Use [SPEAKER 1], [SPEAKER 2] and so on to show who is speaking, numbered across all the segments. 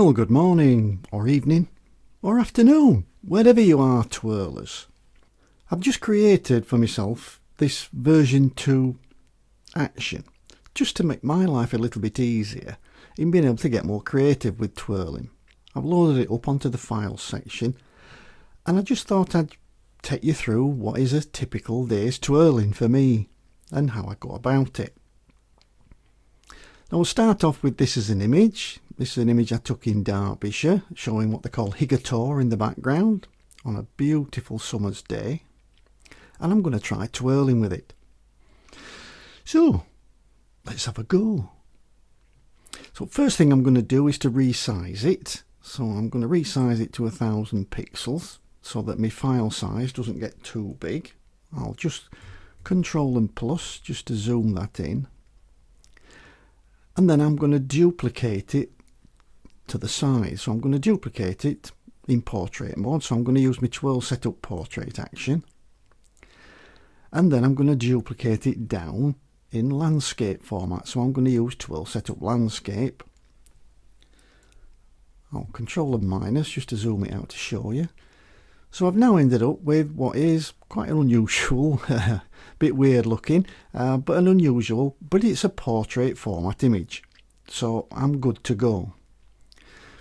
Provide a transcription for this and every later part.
[SPEAKER 1] Well, good morning, or evening, or afternoon, wherever you are, twirlers. I've just created for myself this version 2 action, just to make my life a little bit easier in being able to get more creative with twirling. I've loaded it up onto the file section, and I just thought I'd take you through what is a typical day's twirling for me, and how I go about it. Now we'll start off with this as an image. This is an image I took in Derbyshire, showing what they call Higator in the background on a beautiful summer's day. And I'm going to try twirling with it. So, let's have a go. So first thing I'm going to do is to resize it. So I'm going to resize it to 1000 pixels so that my file size doesn't get too big. I'll just Control and plus just to zoom that in. And then I'm going to duplicate it to the size. So I'm going to duplicate it in portrait mode. So I'm going to use my twirl setup portrait action. And then I'm going to duplicate it down in landscape format. So I'm going to use twirl setup landscape. I'll Control and minus just to zoom it out to show you. So I've now ended up with what is quite an unusual, bit weird looking, but an unusual, but it's a portrait format image. So I'm good to go.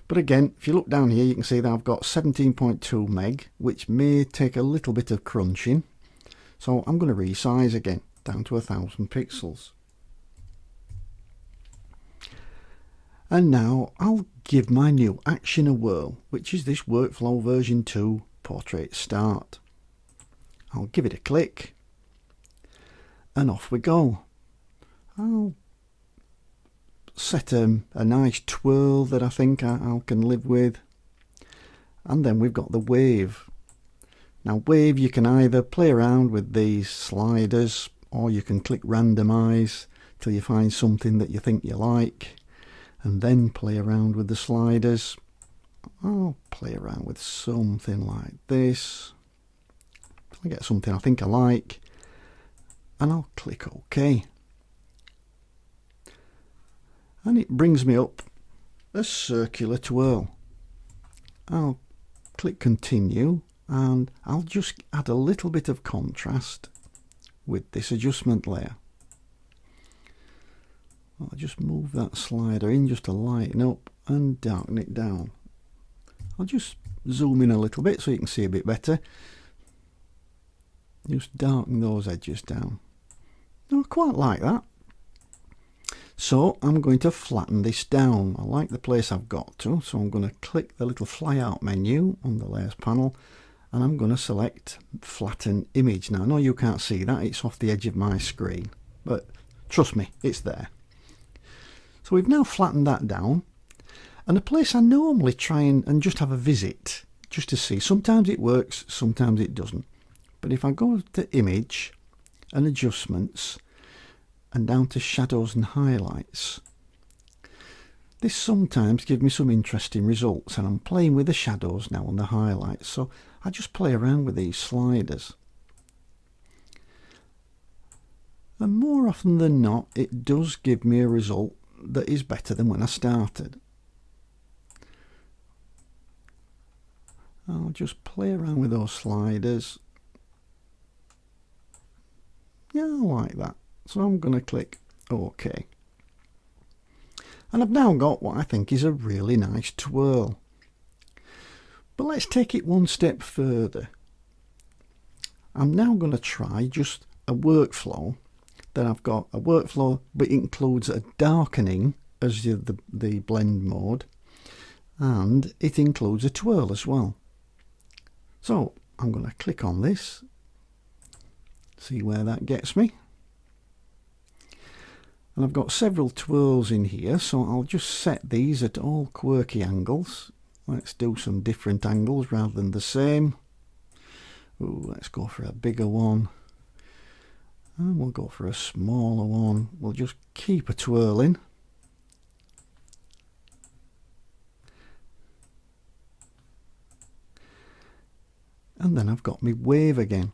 [SPEAKER 1] But again, if you look down here, you can see that I've got 17.2 meg, which may take a little bit of crunching. So I'm going to resize again, down to 1000 pixels. And now I'll give my new action a whirl, which is this workflow version 2 portrait start. I'll give it a click and off we go. I'll set a nice twirl that I think I can live with, and then we've got the wave. Now wave, you can either play around with these sliders or you can click randomize till you find something that you think you like and then play around with the sliders. I'll play around with something like this. I get something I think I like and I'll click OK. And it brings me up a circular twirl. I'll click continue and I'll just add a little bit of contrast with this adjustment layer. I'll just move that slider in just to lighten up and darken it down. I'll just zoom in a little bit so you can see a bit better. Just darken those edges down. I quite like that. So I'm going to flatten this down. I like the place I've got to, so I'm going to click the little fly out menu on the layers panel and I'm going to select flatten image. Now I know you can't see that, it's off the edge of my screen, but trust me, it's there. So we've now flattened that down. And a place I normally try and just have a visit, just to see. Sometimes it works, sometimes it doesn't. But if I go to image and adjustments and down to shadows and highlights, this sometimes gives me some interesting results. And I'm playing with the shadows now and the highlights. So I just play around with these sliders. And more often than not, it does give me a result that is better than when I started. I'll just play around with those sliders. Yeah, I like that. So I'm going to click OK. And I've now got what I think is a really nice twirl. But let's take it one step further. I'm now going to try just a workflow. Then I've got a workflow, but it includes a darkening as the blend mode. And it includes a twirl as well. So I'm going to click on this, see where that gets me. And I've got several twirls in here, so I'll just set these at all quirky angles. Let's do some different angles rather than the same. Ooh, let's go for a bigger one. And we'll go for a smaller one. We'll just keep a twirling. And then I've got my wave again.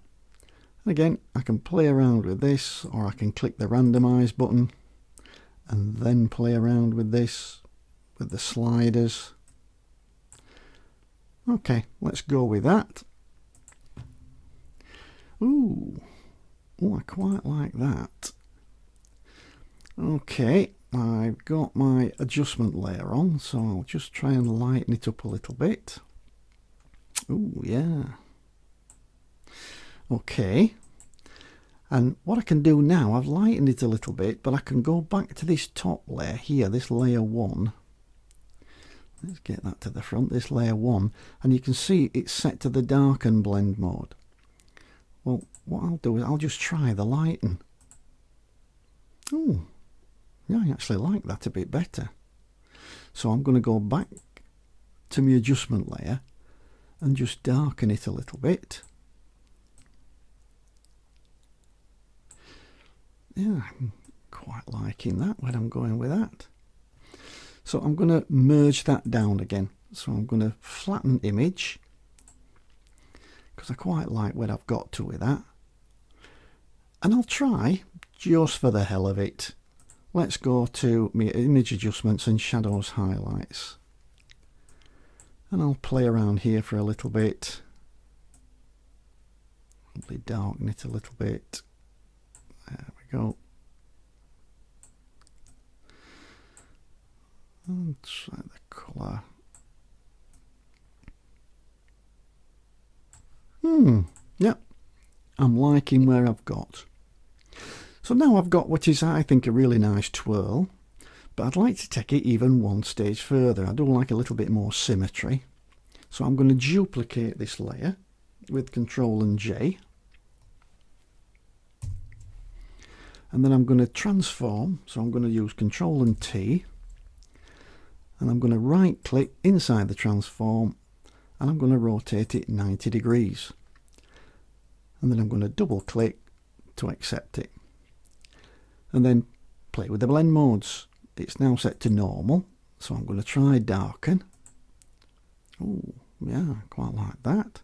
[SPEAKER 1] And again, I can play around with this, or I can click the randomize button and then play around with this with the sliders. Okay, let's go with that. Ooh, I quite like that. Okay, I've got my adjustment layer on, so I'll just try and lighten it up a little bit. Ooh, yeah. Okay. And what I can do now, I've lightened it a little bit, but I can go back to this top layer here, this layer 1. Let's get that to the front, this layer 1. And you can see it's set to the darken blend mode. Well, what I'll do is I'll just try the lighten. Oh, yeah, I actually like that a bit better. So I'm going to go back to my adjustment layer and just darken it a little bit. Yeah, I'm quite liking that when I'm going with that. So I'm going to merge that down again. So I'm going to flatten image, because I quite like where I've got to with that. And I'll try, just for the hell of it, let's go to my image adjustments and shadows highlights. And I'll play around here for a little bit. Probably darken it a little bit. There we go. And try the colour. Yep. I'm liking where I've got. So now I've got what is, I think, a really nice twirl, but I'd like to take it even one stage further. I do like a little bit more symmetry. So I'm going to duplicate this layer with Control and J. And then I'm going to transform, so I'm going to use Control and T, and I'm going to right click inside the transform, and I'm going to rotate it 90 degrees. And then I'm going to double click to accept it. And then play with the blend modes. It's now set to normal, so I'm going to try darken. Oh, yeah, quite like that.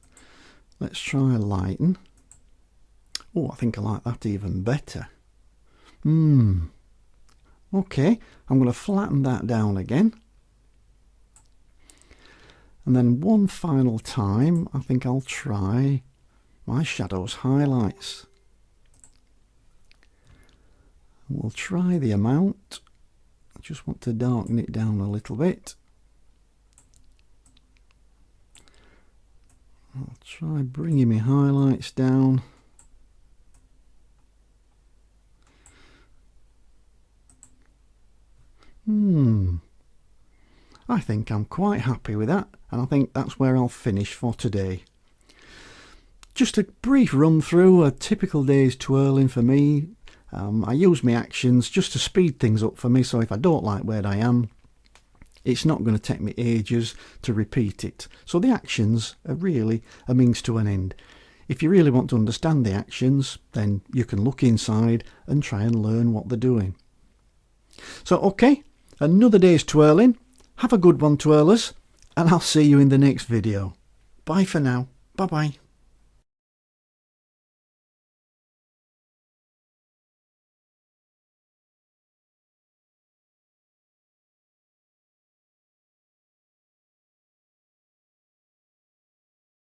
[SPEAKER 1] Let's try lighten. Oh, I think I like that even better. Okay, I'm going to flatten that down again. And then one final time, I think I'll try my shadows highlights. We'll try the amount. I just want to darken it down a little bit. I'll try bringing my highlights down. I think I'm quite happy with that, and I think that's where I'll finish for today. Just a brief run through a typical day's twirling for me. I use my actions just to speed things up for me, so if I don't like where I am, it's not going to take me ages to repeat it. So the actions are really a means to an end. If you really want to understand the actions, then you can look inside and try and learn what they're doing. So okay, another day's twirling. Have a good one, twirlers, and I'll see you in the next video. Bye for now. Bye bye.